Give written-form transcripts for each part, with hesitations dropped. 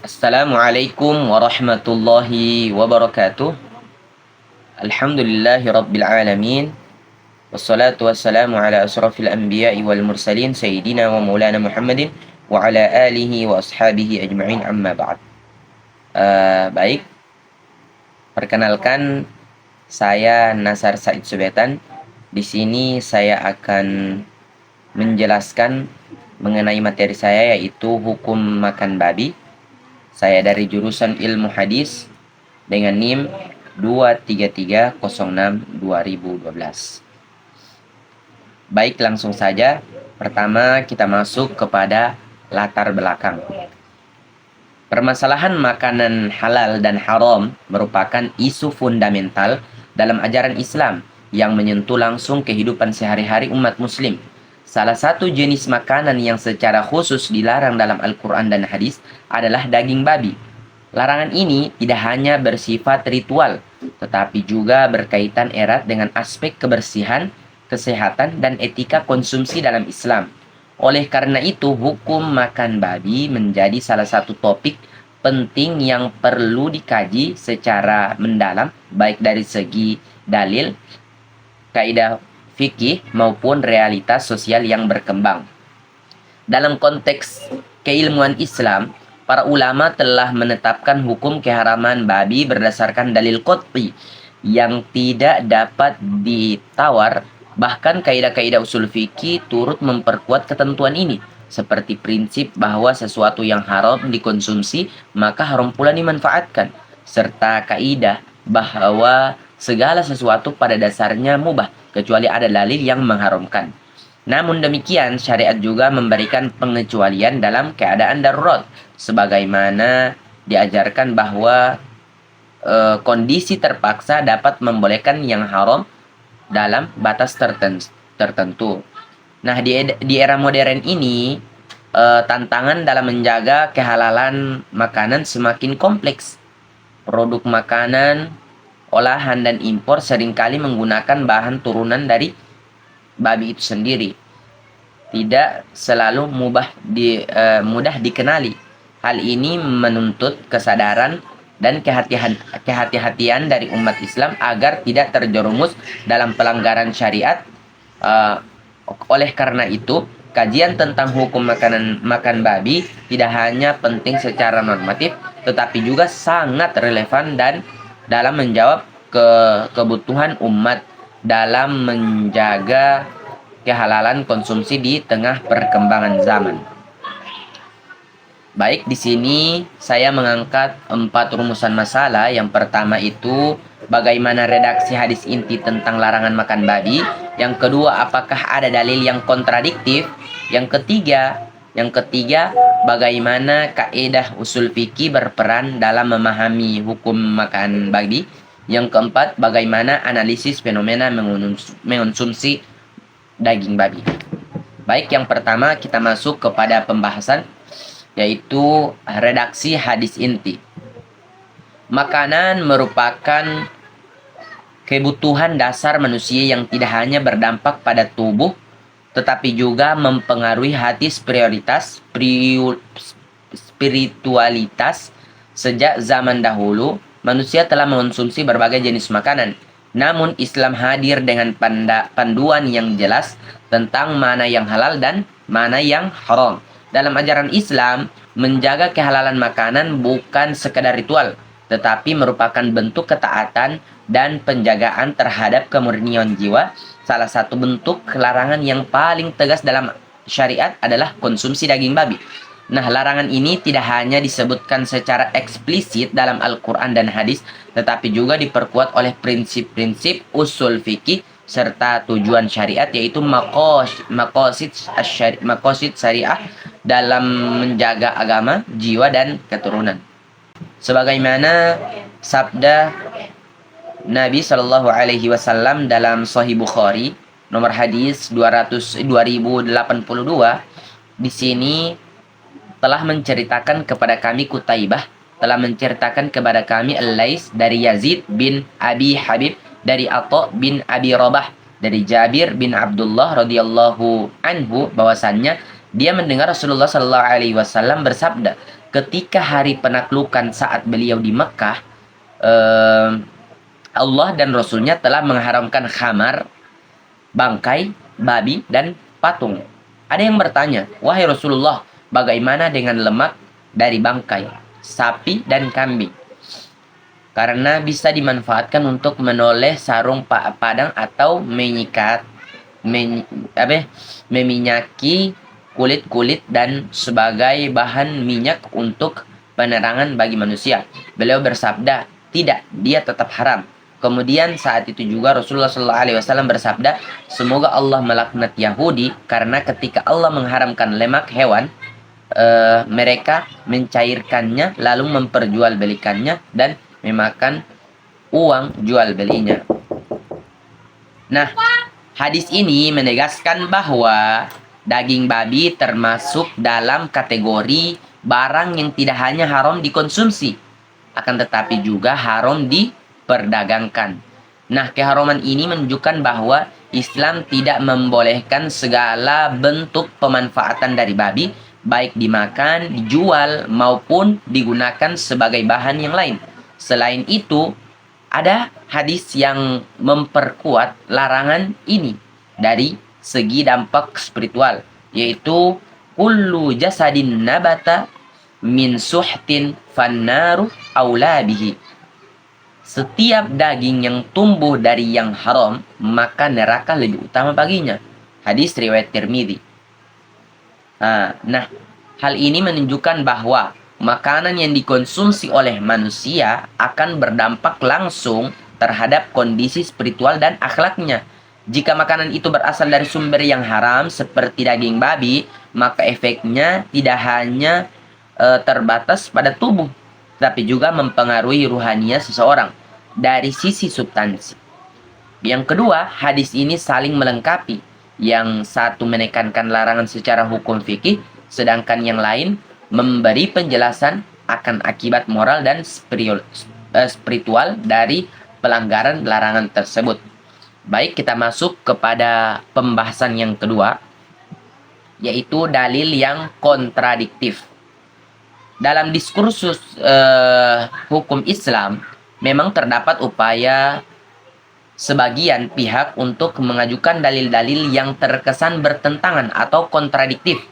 Assalamualaikum warahmatullahi wabarakatuh. Alhamdulillahi rabbil alamin. Wassalatu wassalamu ala asrafil anbiya'i wal mursalin sayyidina wa maulana Muhammadin wa ala alihi wa ashabihi ajma'in amma ba'd. Baik, perkenalkan saya Nasar Said Subetan. Di sini saya akan menjelaskan mengenai materi saya yaitu hukum makan babi. Saya dari jurusan Ilmu Hadis dengan NIM 23306-2012. Baik, langsung saja. Pertama, kita masuk kepada latar belakang. Permasalahan makanan halal dan haram merupakan isu fundamental dalam ajaran Islam yang menyentuh langsung kehidupan sehari-hari umat muslim. Salah satu jenis makanan yang secara khusus dilarang dalam Al-Quran dan hadis adalah daging babi. Larangan ini tidak hanya bersifat ritual, tetapi juga berkaitan erat dengan aspek kebersihan, kesehatan, dan etika konsumsi dalam Islam. Oleh karena itu, hukum makan babi menjadi salah satu topik penting yang perlu dikaji secara mendalam, baik dari segi dalil, kaidah fikih maupun realitas sosial yang berkembang. Dalam konteks keilmuan Islam, para ulama telah menetapkan hukum keharaman babi berdasarkan dalil qat'i yang tidak dapat ditawar. Bahkan kaidah-kaidah usul fikih turut memperkuat ketentuan ini, seperti prinsip bahwa sesuatu yang haram dikonsumsi maka haram pula dimanfaatkan, serta kaidah bahwa segala sesuatu pada dasarnya mubah kecuali ada dalil yang mengharamkan. Namun demikian, syariat juga memberikan pengecualian dalam keadaan darurat, sebagaimana diajarkan bahwa kondisi terpaksa dapat membolehkan yang haram dalam batas tertentu. Nah, di era modern ini, tantangan dalam menjaga kehalalan makanan semakin kompleks. Produk makanan olahan dan impor seringkali menggunakan bahan turunan dari babi itu sendiri. Tidak selalu mudah dikenali. Hal ini menuntut kesadaran dan kehati-hatian dari umat Islam agar tidak terjerumus dalam pelanggaran syariat. Oleh karena itu, kajian tentang hukum makan babi tidak hanya penting secara normatif, tetapi juga sangat relevan dan dalam menjawab kebutuhan umat dalam menjaga kehalalan konsumsi di tengah perkembangan zaman. Baik, di sini saya mengangkat 4 rumusan masalah. Yang pertama itu bagaimana redaksi hadis inti tentang larangan makan babi. Yang kedua, apakah ada dalil yang kontradiktif. Yang ketiga, bagaimana kaidah usul fikih berperan dalam memahami hukum makan babi. Yang keempat, bagaimana analisis fenomena mengonsumsi daging babi. Baik, yang pertama kita masuk kepada pembahasan, yaitu redaksi hadis inti. Makanan merupakan kebutuhan dasar manusia yang tidak hanya berdampak pada tubuh, tetapi juga mempengaruhi hati spiritualitas. Sejak zaman dahulu, manusia telah mengonsumsi berbagai jenis makanan. Namun Islam hadir dengan panduan yang jelas tentang mana yang halal dan mana yang haram. Dalam ajaran Islam, menjaga kehalalan makanan bukan sekadar ritual, tetapi merupakan bentuk ketaatan dan penjagaan terhadap kemurnian jiwa. Salah satu bentuk larangan yang paling tegas dalam syariat adalah konsumsi daging babi. Nah, larangan ini tidak hanya disebutkan secara eksplisit dalam Al-Quran dan hadis, tetapi juga diperkuat oleh prinsip-prinsip usul fikih serta tujuan syariat, yaitu maqasid syariah dalam menjaga agama, jiwa, dan keturunan. Sebagaimana sabda Nabi Shallallahu Alaihi Wasallam dalam Sahih Bukhari nomor hadis 2082, di sini telah menceritakan kepada kami Qutaibah, telah menceritakan kepada kami Al-Lais dari Yazid bin Abi Habib, dari Atha bin Abi Rabah, dari Jabir bin Abdullah radhiyallahu anhu bahwasannya dia mendengar Rasulullah Shallallahu Alaihi Wasallam bersabda, ketika hari penaklukan saat beliau di Mekah, Allah dan Rasulnya telah mengharamkan khamar, bangkai, babi, dan patung. Ada yang bertanya, wahai Rasulullah, bagaimana dengan lemak dari bangkai, sapi, dan kambing? Karena bisa dimanfaatkan untuk menoleh sarung padang atau meminyaki kulit-kulit dan sebagai bahan minyak untuk penerangan bagi manusia. Beliau bersabda, tidak, dia tetap haram. Kemudian saat itu juga Rasulullah SAW bersabda, semoga Allah melaknat Yahudi karena ketika Allah mengharamkan lemak hewan, mereka mencairkannya lalu memperjualbelikannya dan memakan uang jual belinya. Nah, hadis ini menegaskan bahwa daging babi termasuk dalam kategori barang yang tidak hanya haram dikonsumsi, akan tetapi juga haram diperdagangkan. Nah, keharaman ini menunjukkan bahwa Islam tidak membolehkan segala bentuk pemanfaatan dari babi, baik dimakan, dijual, maupun digunakan sebagai bahan yang lain. Selain itu, ada hadis yang memperkuat larangan ini dari segi dampak spiritual, yaitu kullu jasadin nabata min suhtin fannaru aula bihi. Setiap daging yang tumbuh dari yang haram, maka neraka lebih utama baginya. Hadis riwayat Tirmidzi. Nah, hal ini menunjukkan bahwa makanan yang dikonsumsi oleh manusia akan berdampak langsung terhadap kondisi spiritual dan akhlaknya. Jika makanan itu berasal dari sumber yang haram seperti daging babi, maka efeknya tidak hanya terbatas pada tubuh, tapi juga mempengaruhi ruhaniah seseorang dari sisi substansi. Yang kedua, hadis ini saling melengkapi. Yang satu menekankan larangan secara hukum fikih, sedangkan yang lain memberi penjelasan akan akibat moral dan spiritual dari pelanggaran larangan tersebut. Baik, kita masuk kepada pembahasan yang kedua, yaitu dalil yang kontradiktif. Dalam diskursus hukum Islam, memang terdapat upaya sebagian pihak untuk mengajukan dalil-dalil yang terkesan bertentangan atau kontradiktif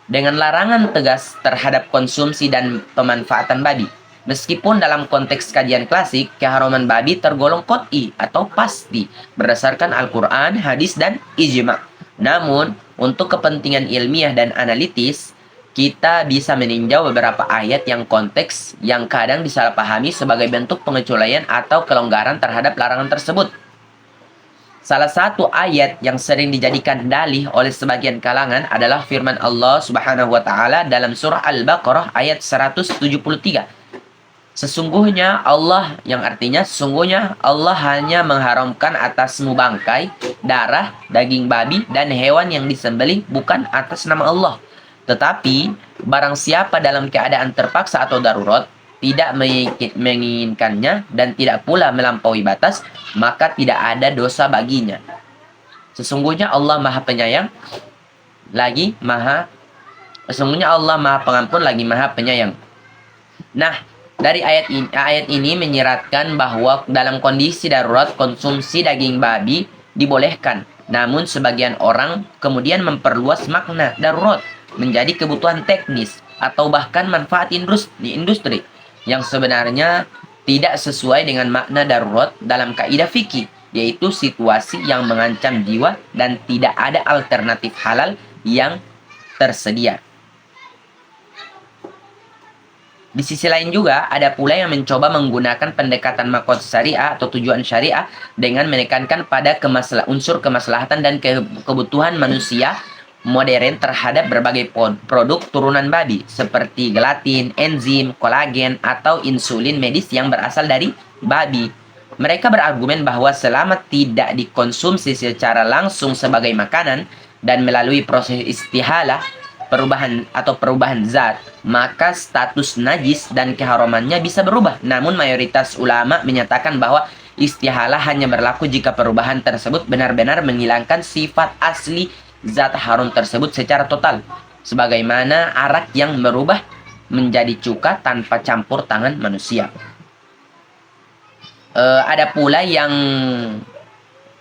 dengan larangan tegas terhadap konsumsi dan pemanfaatan babi. Meskipun dalam konteks kajian klasik, keharaman babi tergolong qat'i atau pasti berdasarkan Al-Quran, hadis, dan ijma'. Namun, untuk kepentingan ilmiah dan analitis, kita bisa meninjau beberapa ayat yang konteks yang kadang disalahpahami sebagai bentuk pengecualian atau kelonggaran terhadap larangan tersebut. Salah satu ayat yang sering dijadikan dalih oleh sebagian kalangan adalah firman Allah Subhanahu wa taala dalam surah Al-Baqarah ayat 173. Sesungguhnya Allah, yang artinya sesungguhnya Allah hanya mengharamkan atasmu bangkai, darah, daging babi, dan hewan yang disembelih bukan atas nama Allah. Tetapi barang siapa dalam keadaan terpaksa atau darurat, tidak menginginkannya dan tidak pula melampaui batas, maka tidak ada dosa baginya. Sesungguhnya Allah Maha Penyayang Sesungguhnya Allah Maha Pengampun lagi Maha Penyayang. Nah, dari ayat ini menyiratkan bahwa dalam kondisi darurat konsumsi daging babi dibolehkan. Namun sebagian orang kemudian memperluas makna darurat menjadi kebutuhan teknis atau bahkan manfaat industri yang sebenarnya tidak sesuai dengan makna darurat dalam kaidah fikih, yaitu situasi yang mengancam jiwa dan tidak ada alternatif halal yang tersedia. Di sisi lain juga, ada pula yang mencoba menggunakan pendekatan makosid syariah atau tujuan syariah dengan menekankan pada unsur kemaslahatan dan kebutuhan manusia modern terhadap berbagai produk turunan babi seperti gelatin, enzim, kolagen, atau insulin medis yang berasal dari babi. Mereka berargumen bahwa selama tidak dikonsumsi secara langsung sebagai makanan dan melalui proses istihalah, perubahan zat, maka status najis dan keharamannya bisa berubah. Namun mayoritas ulama menyatakan bahwa istihalah hanya berlaku jika perubahan tersebut benar-benar menghilangkan sifat asli zat haram tersebut secara total, sebagaimana arak yang merubah menjadi cuka tanpa campur tangan manusia. Ada pula yang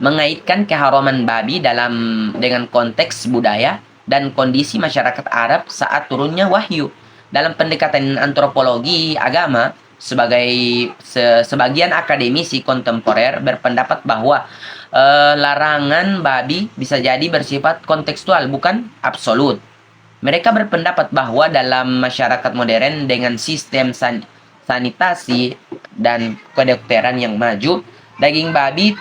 mengaitkan keharaman babi dengan konteks budaya dan kondisi masyarakat Arab saat turunnya wahyu. Dalam pendekatan antropologi agama, sebagian akademisi kontemporer berpendapat bahwa larangan babi bisa jadi bersifat kontekstual, bukan absolut. Mereka berpendapat bahwa dalam masyarakat modern dengan sistem sanitasi dan kedokteran yang maju, daging babi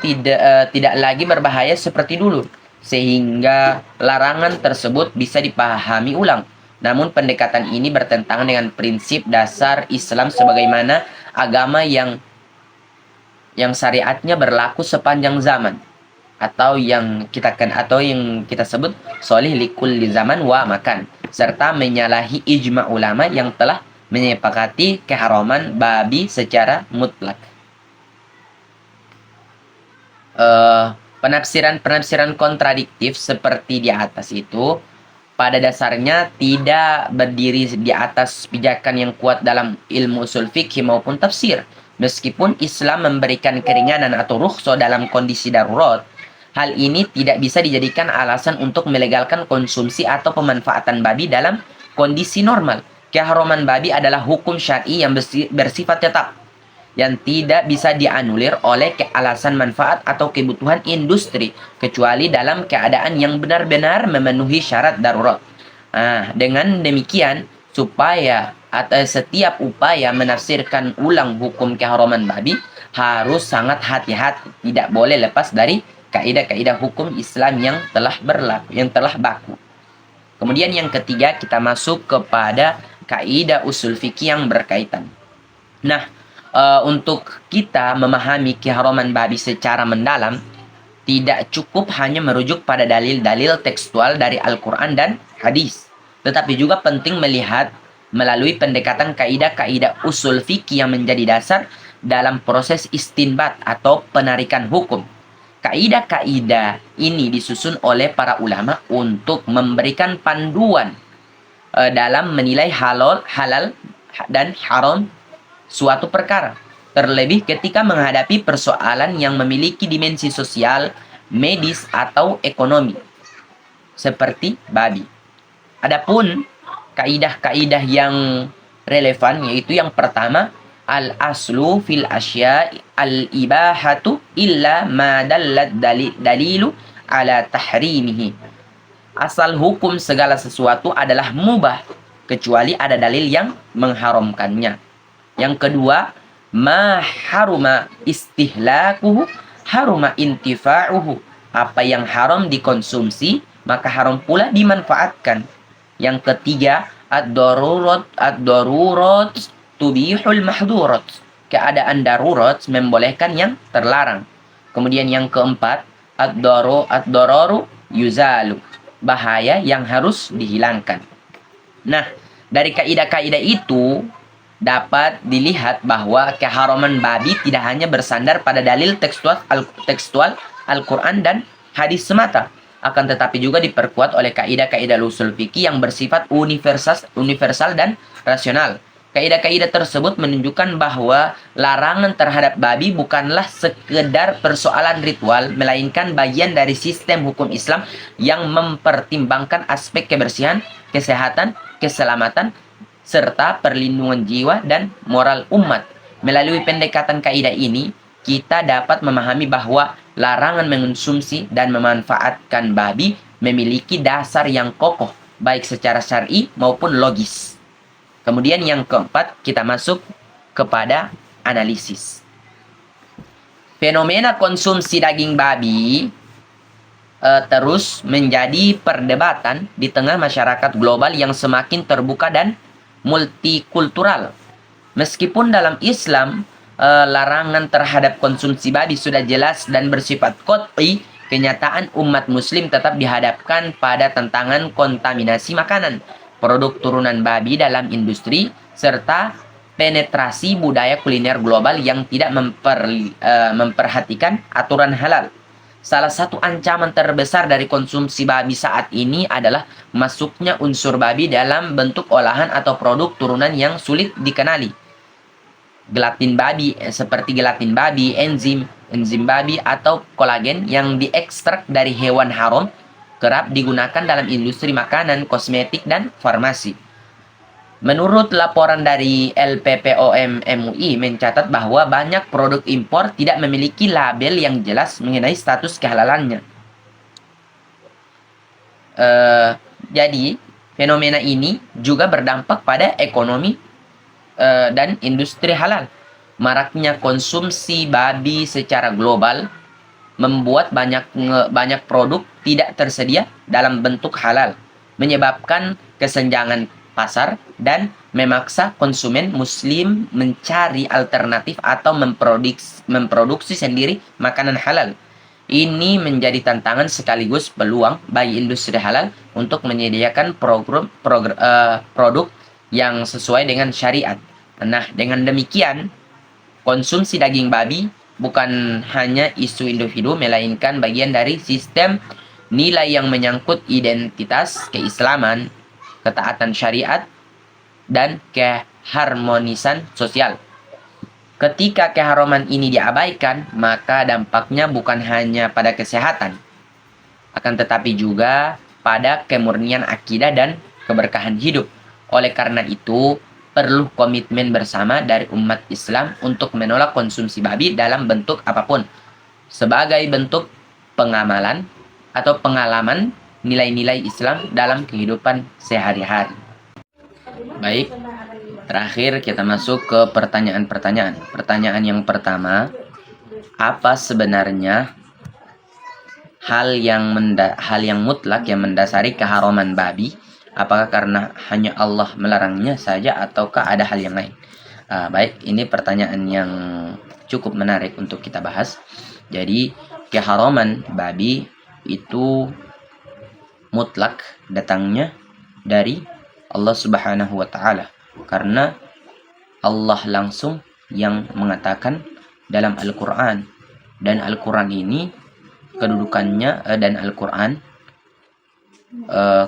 tidak lagi berbahaya seperti dulu, sehingga larangan tersebut bisa dipahami ulang. Namun pendekatan ini bertentangan dengan prinsip dasar Islam sebagaimana agama yang syariatnya berlaku sepanjang zaman, atau yang kita sebut solih likulli zaman wa makan, serta menyalahi ijma ulama yang telah menyepakati keharaman babi secara mutlak. Penafsiran kontradiktif seperti di atas itu pada dasarnya tidak berdiri di atas pijakan yang kuat dalam ilmu usul fikih maupun tafsir. Meskipun Islam memberikan keringanan atau rukhsah dalam kondisi darurat, hal ini tidak bisa dijadikan alasan untuk melegalkan konsumsi atau pemanfaatan babi dalam kondisi normal. Keharaman babi adalah hukum syar'i yang bersifat tetap, yang tidak bisa dianulir oleh alasan manfaat atau kebutuhan industri, kecuali dalam keadaan yang benar-benar memenuhi syarat darurat. Dengan demikian, supaya atau setiap upaya menafsirkan ulang hukum keharaman babi harus sangat hati-hati, tidak boleh lepas dari kaidah-kaidah hukum Islam yang telah berlaku, yang telah baku. Kemudian yang ketiga, kita masuk kepada kaidah usul fikih yang berkaitan. Nah, untuk kita memahami keharaman babi secara mendalam, tidak cukup hanya merujuk pada dalil-dalil tekstual dari Al-Quran dan hadis, tetapi juga penting melihat melalui pendekatan kaidah-kaidah usul fikih yang menjadi dasar dalam proses istinbat atau penarikan hukum. Kaidah-kaidah ini disusun oleh para ulama untuk memberikan panduan dalam menilai halal dan haram suatu perkara, terlebih ketika menghadapi persoalan yang memiliki dimensi sosial, medis, atau ekonomi, seperti babi. Adapun kaidah-kaidah yang relevan yaitu yang pertama, al-aslu fil asya al-ibahatu illa ma dallat dalilu ala tahrimihi. Asal hukum segala sesuatu adalah mubah kecuali ada dalil yang mengharamkannya. Yang kedua, ma haruma istihlakuhu haruma intifa'uhu. Apa yang haram dikonsumsi, maka haram pula dimanfaatkan. Yang ketiga, ad-darurat tubihul mahdurat. Keadaan darurat membolehkan yang terlarang. Kemudian yang keempat, ad-dararu yuzalu. Bahaya yang harus dihilangkan. Nah, dari kaidah-kaidah itu dapat dilihat bahwa keharaman babi tidak hanya bersandar pada dalil tekstual Al-Quran dan hadis semata, akan tetapi juga diperkuat oleh kaidah-kaidah usul fikih yang bersifat universal dan rasional. Kaidah-kaidah tersebut menunjukkan bahwa larangan terhadap babi bukanlah sekedar persoalan ritual, melainkan bagian dari sistem hukum Islam yang mempertimbangkan aspek kebersihan, kesehatan, keselamatan, serta perlindungan jiwa dan moral umat. Melalui pendekatan kaidah ini, kita dapat memahami bahwa larangan mengonsumsi dan memanfaatkan babi memiliki dasar yang kokoh, baik secara syar'i maupun logis. Kemudian yang keempat, kita masuk kepada analisis. Fenomena konsumsi daging babi terus menjadi perdebatan di tengah masyarakat global yang semakin terbuka dan multikultural. Meskipun dalam Islam larangan terhadap konsumsi babi sudah jelas dan bersifat qat'i, kenyataan umat muslim tetap dihadapkan pada tantangan kontaminasi makanan, produk turunan babi dalam industri, serta penetrasi budaya kuliner global yang tidak memperhatikan aturan halal. salah satu ancaman terbesar dari konsumsi babi saat ini adalah masuknya unsur babi dalam bentuk olahan atau produk turunan yang sulit dikenali. Gelatin babi, seperti gelatin babi, enzim babi, atau kolagen yang diekstrak dari hewan haram kerap digunakan dalam industri makanan, kosmetik, dan farmasi. Menurut laporan dari LPPOM MUI mencatat bahwa banyak produk impor tidak memiliki label yang jelas mengenai status kehalalannya. Jadi, fenomena ini juga berdampak pada ekonomi dan industri halal. Maraknya konsumsi babi secara global membuat banyak produk tidak tersedia dalam bentuk halal, menyebabkan kesenjangan pasar dan memaksa konsumen muslim mencari alternatif atau memproduksi sendiri makanan halal. Ini menjadi tantangan sekaligus peluang bagi industri halal untuk menyediakan produk yang sesuai dengan syariat. Nah, dengan demikian, konsumsi daging babi bukan hanya isu individu, melainkan bagian dari sistem nilai yang menyangkut identitas, keislaman, ketaatan syariat, dan keharmonisan sosial. Ketika keharaman ini diabaikan, maka dampaknya bukan hanya pada kesehatan, akan tetapi juga pada kemurnian akidah dan keberkahan hidup. Oleh karena itu, perlu komitmen bersama dari umat Islam untuk menolak konsumsi babi dalam bentuk apapun, sebagai bentuk pengamalan atau pengalaman nilai-nilai Islam dalam kehidupan sehari-hari. Baik, terakhir kita masuk ke pertanyaan-pertanyaan. Pertanyaan yang pertama, apa sebenarnya hal yang mutlak yang mendasari keharaman babi? Apakah karena hanya Allah melarangnya saja ataukah ada hal yang lain? Baik, ini pertanyaan yang cukup menarik untuk kita bahas. Jadi, keharaman babi itu mutlak datangnya dari Allah Subhanahu wa taala, karena Allah langsung yang mengatakan dalam Al-Qur'an, dan Al-Qur'an ini kedudukannya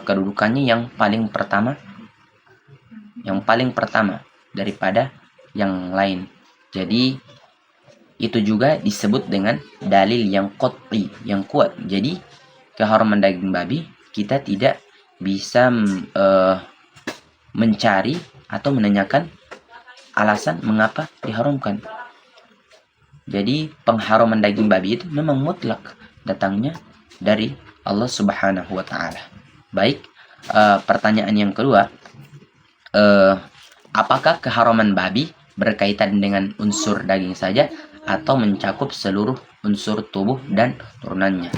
kedudukannya yang paling pertama daripada yang lain. Jadi itu juga disebut dengan dalil yang qat'i, yang kuat. Jadi keharaman daging babi kita tidak bisa mencari atau menanyakan alasan mengapa diharamkan. Jadi pengharaman daging babi itu memang mutlak datangnya dari Allah Subhanahu wa taala. Baik, pertanyaan yang kedua, apakah keharaman babi berkaitan dengan unsur daging saja atau mencakup seluruh unsur tubuh dan turunannya?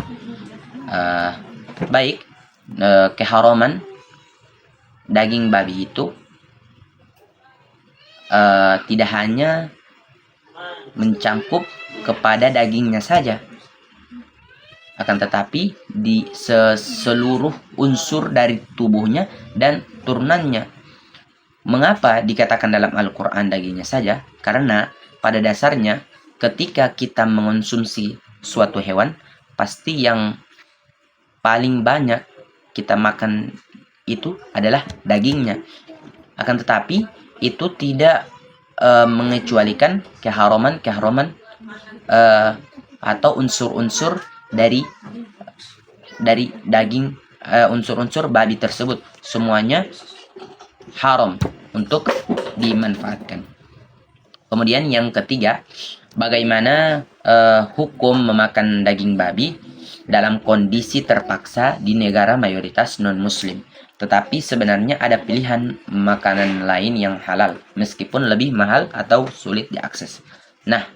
Baik, keharaman daging babi itu tidak hanya mencangkup kepada dagingnya saja, akan tetapi di seluruh unsur dari tubuhnya dan turunannya. Mengapa dikatakan dalam Al-Quran dagingnya saja? Karena pada dasarnya ketika kita mengonsumsi suatu hewan, pasti yang paling banyak kita makan itu adalah dagingnya. Akan tetapi itu tidak mengecualikan keharaman atau unsur-unsur dari daging, unsur-unsur babi tersebut. Semuanya haram untuk dimanfaatkan. Kemudian yang ketiga, bagaimana hukum memakan daging babi dalam kondisi terpaksa di negara mayoritas non-muslim. Tetapi sebenarnya ada pilihan makanan lain yang halal, meskipun lebih mahal atau sulit diakses. Nah,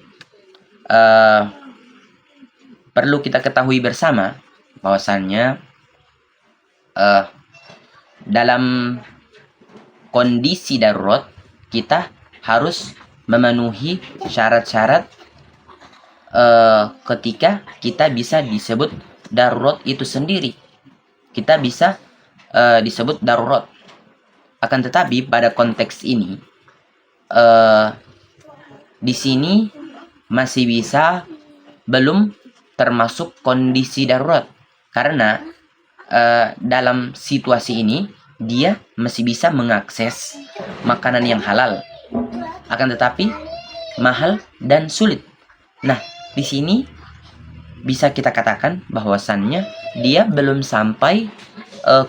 perlu kita ketahui bersama bahwasannya dalam kondisi darurat kita harus memenuhi syarat-syarat ketika kita bisa disebut darurat itu sendiri. Kita bisa disebut darurat. Akan tetapi pada konteks ini di sini masih bisa belum termasuk kondisi darurat. Karena dalam situasi ini dia masih bisa mengakses makanan yang halal, akan tetapi mahal dan sulit. Nah, di sini bisa kita katakan bahwasannya dia belum sampai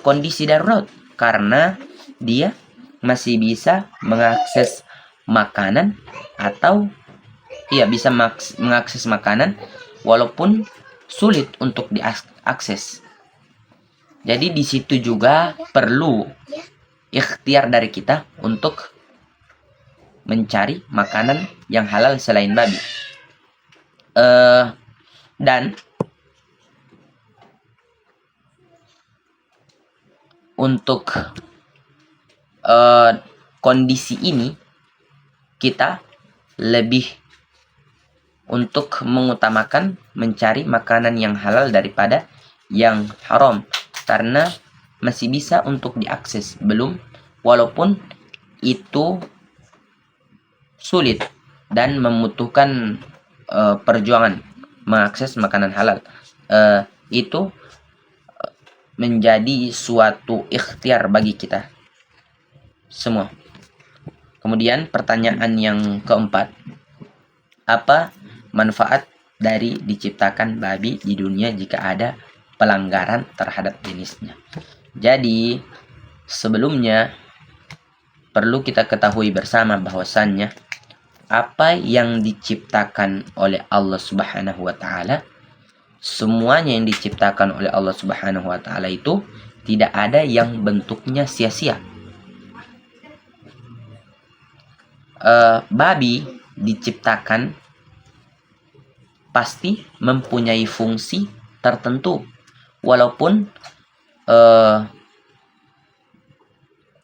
kondisi darurat, karena dia masih bisa mengakses makanan, atau bisa mengakses makanan walaupun sulit untuk diakses. Jadi di situ juga perlu ikhtiar dari kita untuk mencari makanan yang halal selain babi. Dan untuk kondisi ini kita lebih untuk mengutamakan mencari makanan yang halal daripada yang haram, karena masih bisa untuk diakses, walaupun itu sulit dan membutuhkan perjuangan mengakses makanan halal. Itu menjadi suatu ikhtiar bagi kita semua. Kemudian pertanyaan yang keempat, apa manfaat dari diciptakan babi di dunia jika ada pelanggaran terhadap jenisnya? Jadi sebelumnya perlu kita ketahui bersama bahwasannya apa yang diciptakan oleh Allah Subhanahu wa taala, semuanya yang diciptakan oleh Allah Subhanahu wa taala itu tidak ada yang bentuknya sia-sia. Babi diciptakan pasti mempunyai fungsi tertentu, walaupun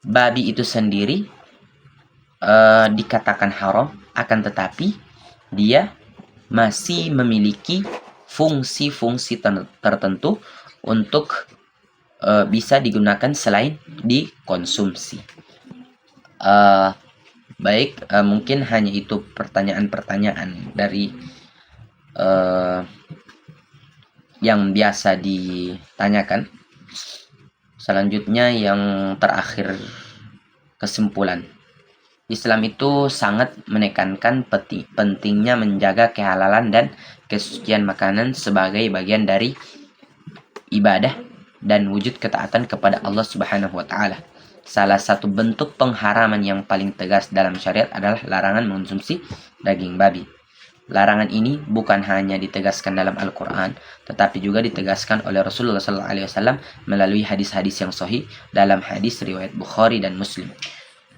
babi itu sendiri dikatakan haram, akan tetapi dia masih memiliki fungsi-fungsi tertentu untuk bisa digunakan selain dikonsumsi. Baik, mungkin hanya itu pertanyaan-pertanyaan dari yang biasa ditanyakan. Selanjutnya yang terakhir, kesimpulan. Islam itu sangat menekankan pentingnya menjaga kehalalan dan kesucian makanan sebagai bagian dari ibadah dan wujud ketaatan kepada Allah Subhanahu wa taala. Salah satu bentuk pengharaman yang paling tegas dalam syariat adalah larangan mengonsumsi daging babi. Larangan ini bukan hanya ditegaskan dalam Al-Quran, tetapi juga ditegaskan oleh Rasulullah SAW melalui hadis-hadis yang sahih dalam hadis riwayat Bukhari dan Muslim.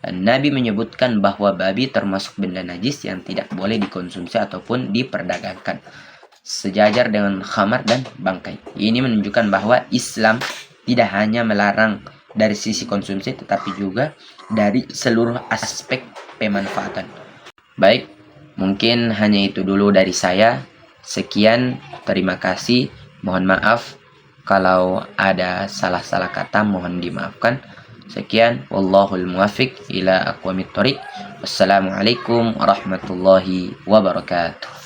Dan Nabi menyebutkan bahwa babi termasuk benda najis yang tidak boleh dikonsumsi ataupun diperdagangkan, sejajar dengan khamar dan bangkai. Ini menunjukkan bahwa Islam tidak hanya melarang dari sisi konsumsi, tetapi juga dari seluruh aspek pemanfaatan. Baik, mungkin hanya itu dulu dari saya. Sekian, terima kasih. Mohon maaf kalau ada salah-salah kata, mohon dimaafkan. Sekian, wallahul muwaffiq ila aqwamit thoriq. Wassalamualaikum warahmatullahi wabarakatuh.